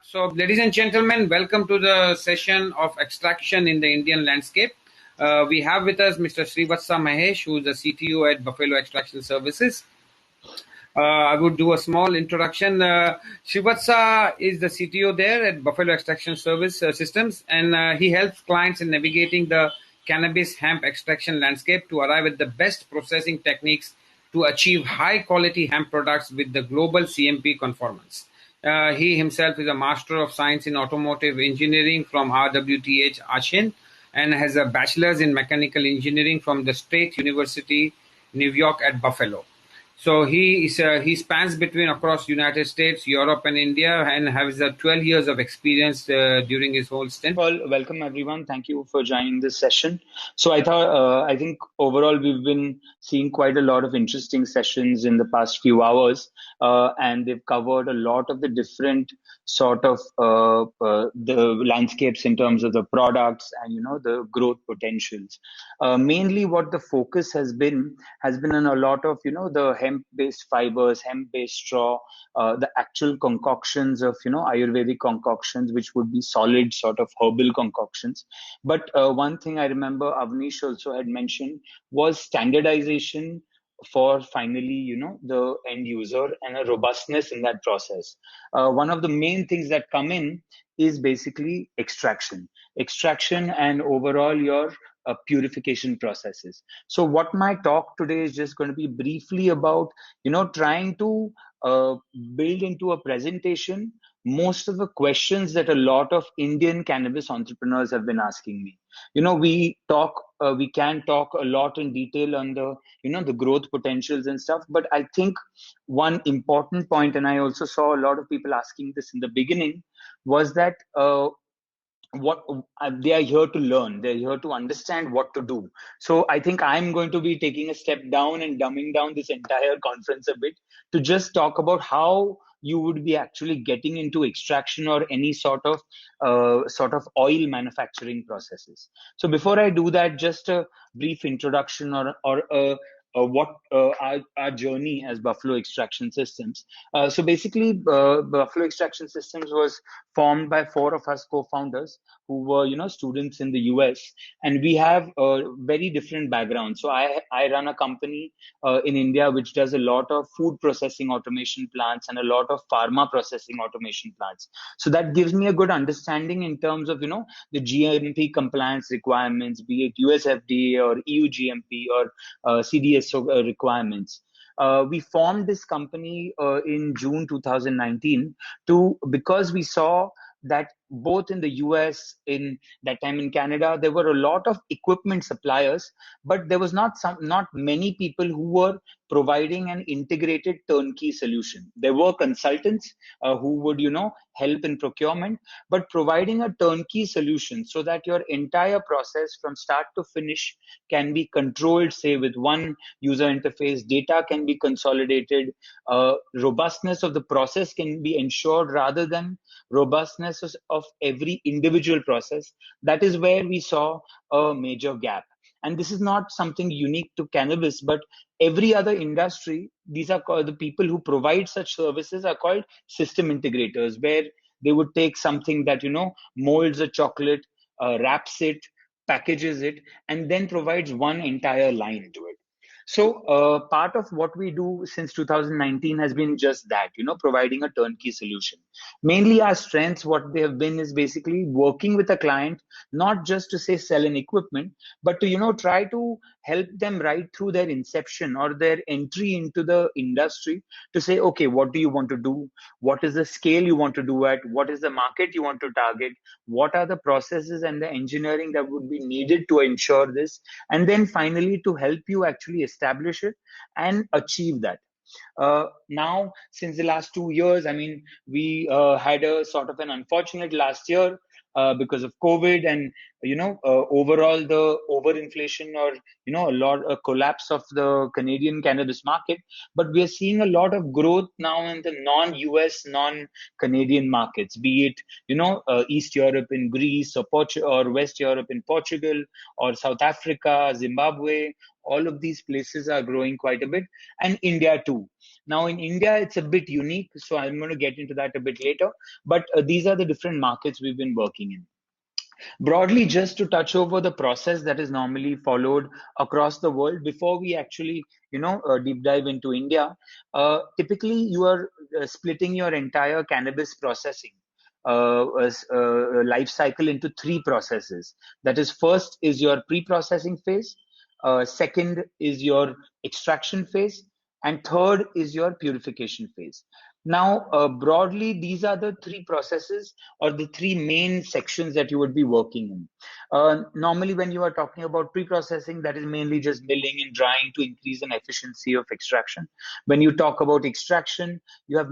So, ladies and gentlemen, welcome to the session of extraction in the Indian landscape. We have with us Mr. Srivatsa Mahesh, who is the CTO at Buffalo Extraction Services. I would do a small introduction. Srivatsa is the CTO there at Buffalo Extraction Service Systems, and he helps clients in navigating the cannabis hemp extraction landscape to arrive at the best processing techniques to achieve high quality hemp products with the global CMP conformance. He himself is a Master of Science in Automotive Engineering from RWTH Ashin and has a Bachelor's in Mechanical Engineering from the State University, New York at Buffalo. So he spans between across United States, Europe, and India, and has 12 years of experience during his whole stint. Well, welcome everyone. Thank you for joining this session. So I think overall we've been seeing quite a lot of interesting sessions in the past few hours, and they've covered a lot of the different sort of the landscapes in terms of the products and the growth potentials. Mainly, what the focus has been on a lot of the hemp-based fibers, hemp-based straw, the actual concoctions of Ayurvedic concoctions, which would be solid sort of herbal concoctions. But one thing I remember Avnish also had mentioned was standardization for finally the end user and a robustness in that process. One of the main things that come in is basically extraction and overall your purification processes. So what my talk today is just going to be briefly about trying to uh, build into a presentation most of the questions that a lot of Indian cannabis entrepreneurs have been asking me. We can talk a lot in detail on the growth potentials and stuff, but I think one important point, and I also saw a lot of people asking this in the beginning, was that what they are here to learn, they're here to understand what to do. So I think I'm going to be taking a step down and dumbing down this entire conference a bit to just talk about how you would be actually getting into extraction or any sort of oil manufacturing processes. So before I do that, just a brief introduction or what our journey as Buffalo Extraction Systems. So basically, Buffalo Extraction Systems was formed by four of us co-founders who were students in the US, and we have very different backgrounds. So I run a company in India which does a lot of food processing automation plants and a lot of pharma processing automation plants. So that gives me a good understanding in terms of the GMP compliance requirements, be it US FDA or EU GMP or CDSO requirements. We formed this company in June 2019 because we saw that both in the US, in that time in Canada, there were a lot of equipment suppliers, but there was not many people who were providing an integrated turnkey solution. There were consultants who would help in procurement, but providing a turnkey solution so that your entire process from start to finish can be controlled, say with one user interface, data can be consolidated, robustness of the process can be ensured rather than robustness of every individual process. That is where we saw a major gap. And this is not something unique to cannabis, but every other industry, these are called, the people who provide such services are called system integrators, where they would take something that molds a chocolate, wraps it, packages it, and then provides one entire line to it. So part of what we do since 2019 has been just that, providing a turnkey solution. Mainly our strengths, what they have been is basically working with a client, not just to say sell an equipment, but to, try to help them right through their inception or their entry into the industry to say, okay, what do you want to do? What is the scale you want to do at? What is the market you want to target? What are the processes and the engineering that would be needed to ensure this? And then finally to help you actually establish it and achieve that. Now, since the last 2 years, I mean, we had a sort of an unfortunate last year because of COVID, and overall the overinflation or a collapse of the Canadian cannabis market, but we are seeing a lot of growth now in the non-US, non-Canadian markets, be it East Europe in Greece, or or West Europe in Portugal, or South Africa, Zimbabwe. All of these places are growing quite a bit, and India too. Now in India, it's a bit unique, so I'm going to get into that a bit later. But these are the different markets we've been working in. Broadly, just to touch over the process that is normally followed across the world before we actually, deep dive into India. Typically, you are splitting your entire cannabis processing life cycle into three processes. That is, first is your pre-processing phase, second is your extraction phase, and third is your purification phase. Now, broadly, these are the three processes or the three main sections that you would be working in. Normally, when you are talking about pre-processing, that is mainly just milling and drying to increase an efficiency of extraction. When you talk about extraction, you have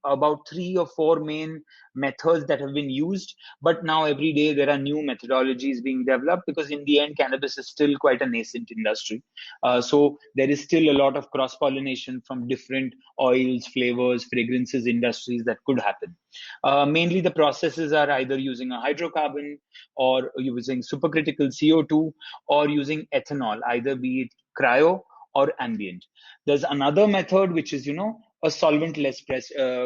about 3 or 4 main methods that have been used, but now every day there are new methodologies being developed, because in the end, cannabis is still quite a nascent industry. So there is still a lot of cross-pollination from different oils, flavors, fragrances industries that could happen. Mainly the processes are either using a hydrocarbon, or using supercritical CO2, or using ethanol, either be it cryo or ambient. There's another method which is, a solvent-less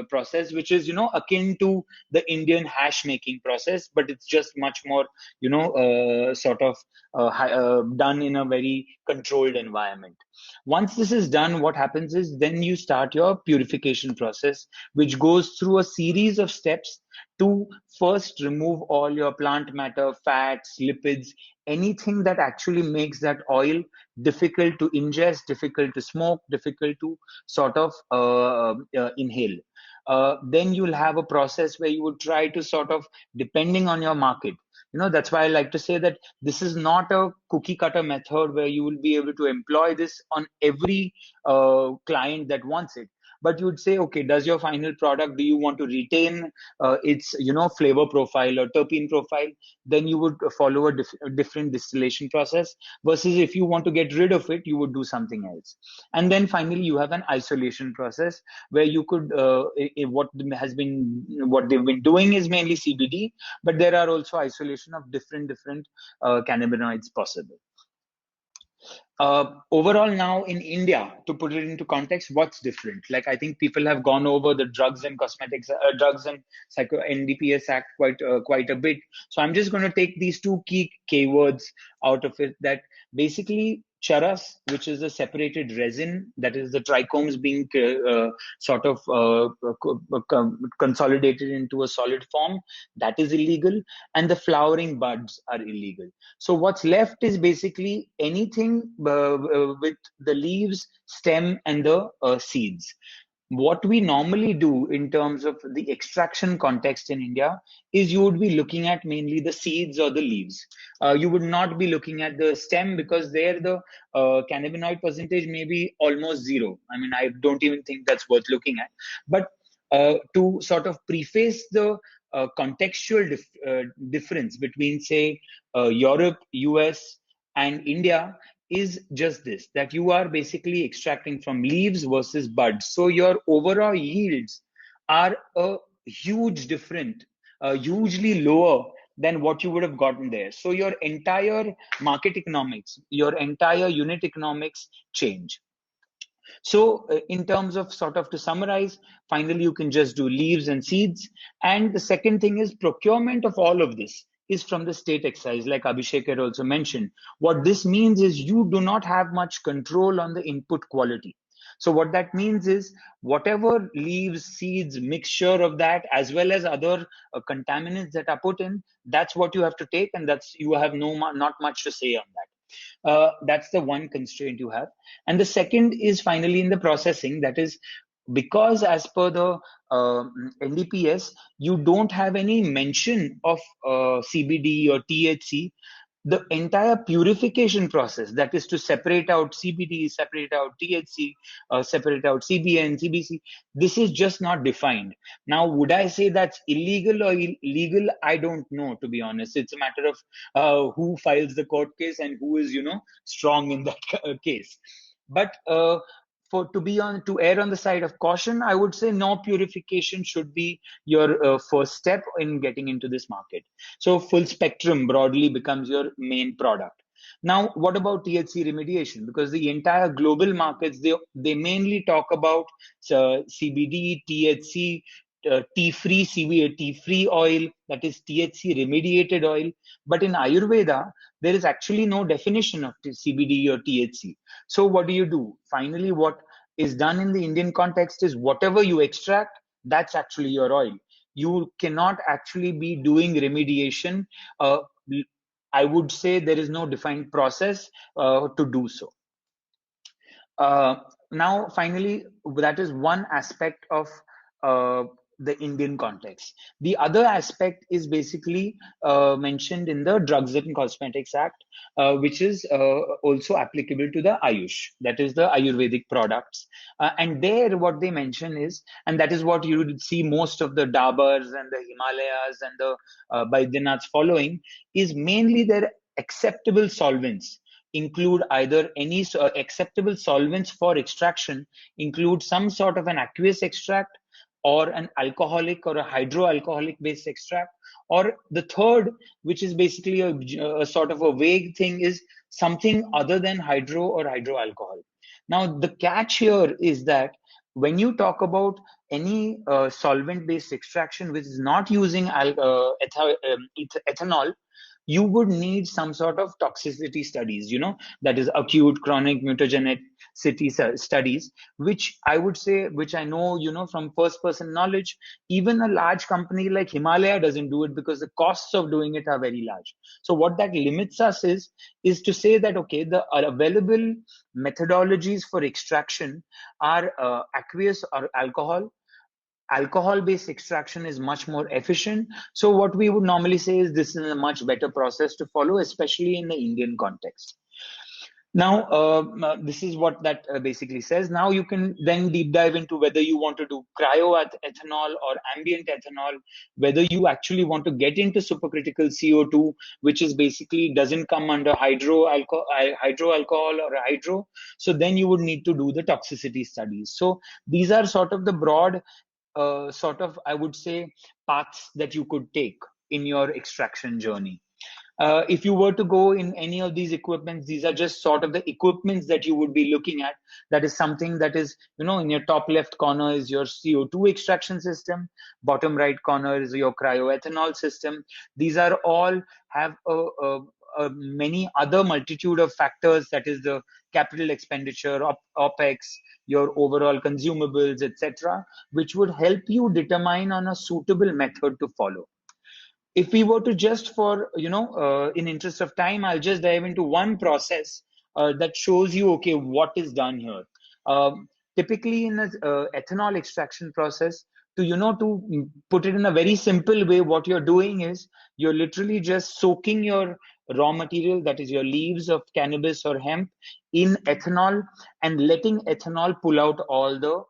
process, which is, akin to the Indian hash making process, but it's just much more, done in a very controlled environment. Once this is done, what happens is then you start your purification process, which goes through a series of steps to first remove all your plant matter, fats, lipids, anything that actually makes that oil difficult to ingest, difficult to smoke, difficult to sort of inhale. Then you'll have a process where you would try to sort of, depending on your market, that's why I like to say that this is not a cookie cutter method where you will be able to employ this on every client that wants it. But you would say, okay, does your final product, do you want to retain its flavor profile or terpene profile? Then you would follow a different distillation process, versus if you want to get rid of it, you would do something else. And then finally you have an isolation process where you could what they've been doing is mainly CBD, but there are also isolation of different cannabinoids possible. Overall, now in India, to put it into context, what's different? Like, I think people have gone over the drugs and cosmetics, drugs and psycho NDPS Act quite a bit. So I'm just going to take these two key keywords out of it. That basically charas, which is a separated resin, that is the trichomes being consolidated into a solid form, that is illegal, and the flowering buds are illegal. So what's left is basically anything with the leaves, stem, and the seeds. What we normally do in terms of the extraction context in India is you would be looking at mainly the seeds or the leaves. You would not be looking at the stem, because there the cannabinoid percentage may be almost zero. I mean, I don't even think that's worth looking at. But to sort of preface the contextual difference between, say, Europe, US, and India, is just this, that you are basically extracting from leaves versus buds. So your overall yields are a huge different, hugely lower than what you would have gotten there. So your entire market economics, your entire unit economics change. So in terms of sort of to summarize, finally, you can just do leaves and seeds. And the second thing is procurement of all of this is from the state excise, like Abhishek had also mentioned. What this means is you do not have much control on the input quality. So what that means is whatever leaves, seeds, mixture of that, as well as other contaminants that are put in, that's what you have to take, and that's, you have not much to say on that. That's the one constraint you have. And the second is finally in the processing, that is, because as per the NDPS, you don't have any mention of CBD or THC the entire purification process, that is to separate out CBD, separate out THC, separate out CBN, CBC, this is just not defined. Now, would I say that's illegal or illegal? I don't know, to be honest. It's a matter of who files the court case and who is, strong in that case. But to err on the side of caution, I would say no, purification should be your first step in getting into this market. So full spectrum broadly becomes your main product. Now, what about THC remediation? Because the entire global markets, they mainly talk about CBD, THC, tea-free CBD, tea-free oil, that is THC remediated oil. But in Ayurveda, there is actually no definition of CBD or THC. So what do? Finally, what is done in the Indian context is whatever you extract, that's actually your oil. You cannot actually be doing remediation. I would say there is no defined process to do so. Now, finally, that is one aspect of the Indian context. The other aspect is basically mentioned in the Drugs and Cosmetics Act, which is also applicable to the Ayush, that is the Ayurvedic products. And there, what they mention is, and that is what you would see most of the Daburs and the Himalayas and the Baidyanaths following, is mainly their acceptable solvents include either any acceptable solvents for extraction, include some sort of an aqueous extract or an alcoholic or a hydroalcoholic based extract, or the third, which is basically a sort of a vague thing, is something other than hydro or hydroalcohol. Now, the catch here is that when you talk about any solvent based extraction which is not using ethanol, you would need some sort of toxicity studies, that is acute, chronic, mutagenicity studies, which I would say, which I know, from first person knowledge, even a large company like Himalaya doesn't do it because the costs of doing it are very large. So what that limits us is to say that, okay, the available methodologies for extraction are aqueous or alcohol based extraction is much more efficient. So what we would normally say is this is a much better process to follow, especially in the Indian context. Now, this is what that basically says. Now you can then deep dive into whether you want to do cryo-ethanol or ambient ethanol, whether you actually want to get into supercritical CO2, which is basically doesn't come under hydroalcohol or hydro. So then you would need to do the toxicity studies. So these are sort of the broad I would say, paths that you could take in your extraction journey. If you were to go in any of these equipments, these are just sort of the equipments that you would be looking at. That is something that is, in your top left corner is your CO2 extraction system. Bottom right corner is your cryoethanol system. These are all have many other multitude of factors, that is the capital expenditure, OPEX, your overall consumables, etc., which would help you determine on a suitable method to follow. If we were to just in interest of time, I'll just dive into one process that shows you, okay, what is done here. Typically in an ethanol extraction process, to put it in a very simple way, what you're doing is you're literally just soaking your raw material, that is your leaves of cannabis or hemp, in ethanol and letting ethanol pull out all the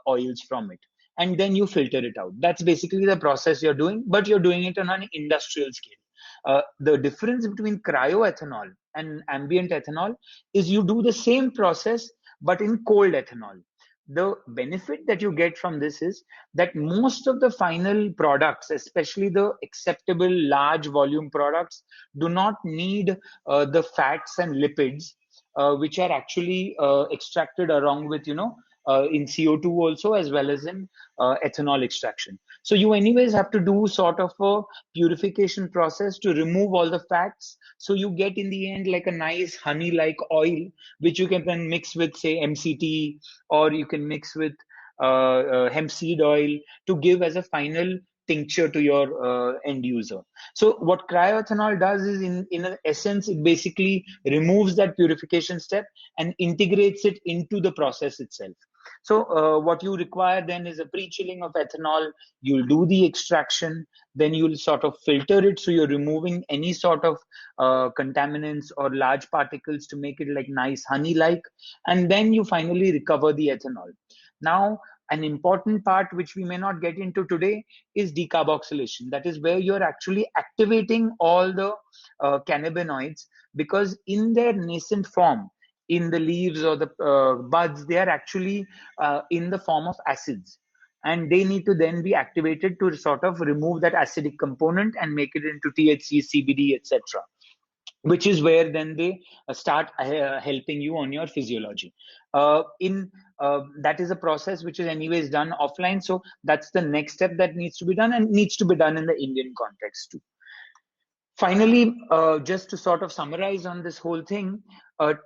oils from it, and then you filter it out. That's basically the process you're doing, but you're doing it on an industrial scale. The difference between cryoethanol and ambient ethanol is you do the same process, but in cold ethanol. The benefit that you get from this is that most of the final products, especially the acceptable large volume products, do not need the fats and lipids, which are actually extracted along with, in CO2 also, as well as in ethanol extraction. So you anyways have to do sort of a purification process to remove all the fats. So you get in the end like a nice honey-like oil, which you can then mix with, say, MCT, or you can mix with hemp seed oil to give as a final tincture to your end user. So what cryoethanol does is, in essence, it basically removes that purification step and integrates it into the process itself. So what you require then is a pre-chilling of ethanol. You'll do the extraction, then you'll sort of filter it, so you're removing any sort of contaminants or large particles to make it like nice honey-like, and then you finally recover the ethanol. Now, an important part which we may not get into today is decarboxylation. That is where you're actually activating all the cannabinoids, because in their nascent form, in the leaves or the buds, they are actually in the form of acids. And they need to then be activated to sort of remove that acidic component and make it into THC, CBD, etc., which is where then they start helping you on your physiology. In That is a process which is anyways done offline. So that's the next step that needs to be done, and needs to be done in the Indian context too. Finally, just to sort of summarize on this whole thing,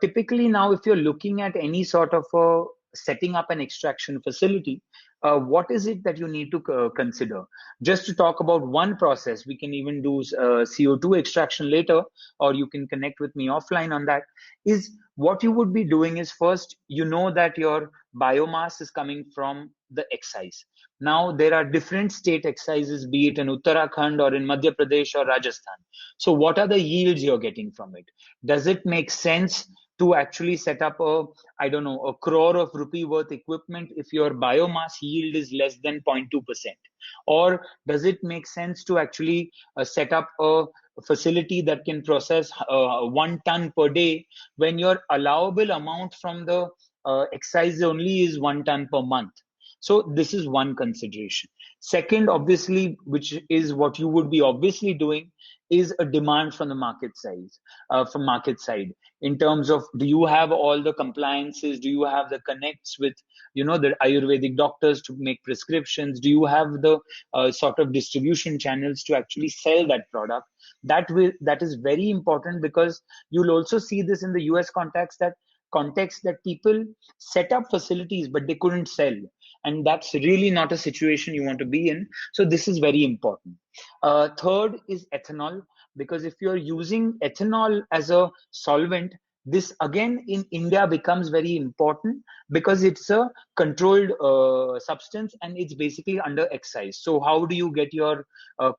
typically now, if you're looking at any sort of setting up an extraction facility, what is it that you need to consider? Just to talk about one process, we can even do CO2 extraction later, or you can connect with me offline on that. Is what you would be doing is, first, you know that your biomass is coming from the excise. Now, there are different state excises, be it in Uttarakhand or in Madhya Pradesh or Rajasthan. So what are the yields you're getting from it? Does it make sense to actually set up a, I don't know, a crore of rupee worth equipment if your biomass yield is less than 0.2%? Or does it make sense to actually set up a facility that can process 1 ton per day when your allowable amount from the excise only is 1 ton per month? So this is one consideration. Second, obviously, which is what you would be obviously doing, is a demand from the market side, in terms of, do you have all the compliances? Do you have the connects with, the Ayurvedic doctors to make prescriptions? Do you have the sort of distribution channels to actually sell that product? That is very important, because you'll also see this in the US context that people set up facilities but they couldn't sell, and that's really not a situation you want to be in. So this is very important. Third is ethanol, because if you're using ethanol as a solvent, this again in India becomes very important, because it's a controlled substance and it's basically under excise. So how do you get your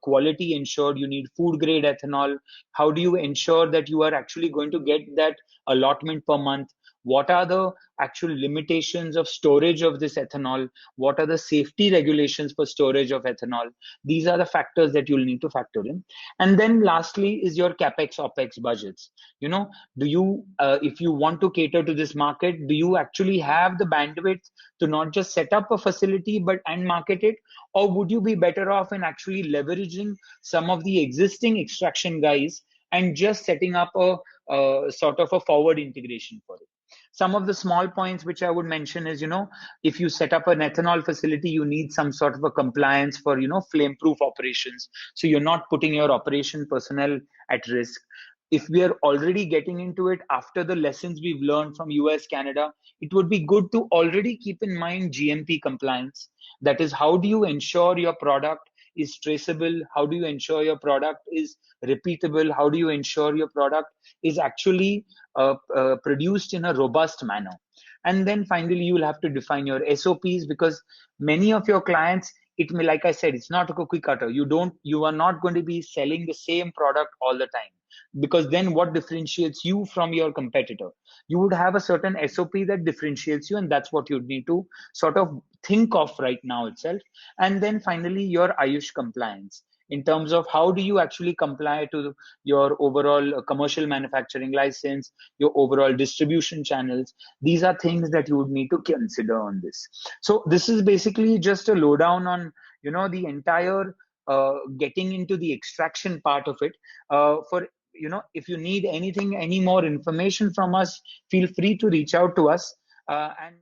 quality ensured? You need food grade ethanol. How do you ensure that you are actually going to get that allotment per month? What are the actual limitations of storage of this ethanol? What are the safety regulations for storage of ethanol? These are the factors that you'll need to factor in. And then lastly is your capex opex budgets. Do you if you want to cater to this market, do you actually have the bandwidth to not just set up a facility and market it? Or would you be better off in actually leveraging some of the existing extraction guys and just setting up a sort of a forward integration for it? Some of the small points which I would mention is, if you set up an ethanol facility, you need some sort of a compliance for, flame proof operations. So you're not putting your operation personnel at risk. If we are already getting into it after the lessons we've learned from US, Canada, it would be good to already keep in mind GMP compliance. That is, how do you ensure your product is traceable? How do you ensure your product is repeatable? How do you ensure your product is actually produced in a robust manner? And then finally, you will have to define your SOPs, because many of your clients, it may, like I said, it's not a cookie cutter. You are not going to be selling the same product all the time, because then what differentiates you from your competitor? You would have a certain SOP that differentiates you, and that's what you need to sort of think of right now itself. And then finally, your Ayush compliance, in terms of how do you actually comply to your overall commercial manufacturing license, your overall distribution channels. These are things that you would need to consider on this. So this is basically just a lowdown on, the entire getting into the extraction part of it. For if you need any more information from us, feel free to reach out to us. And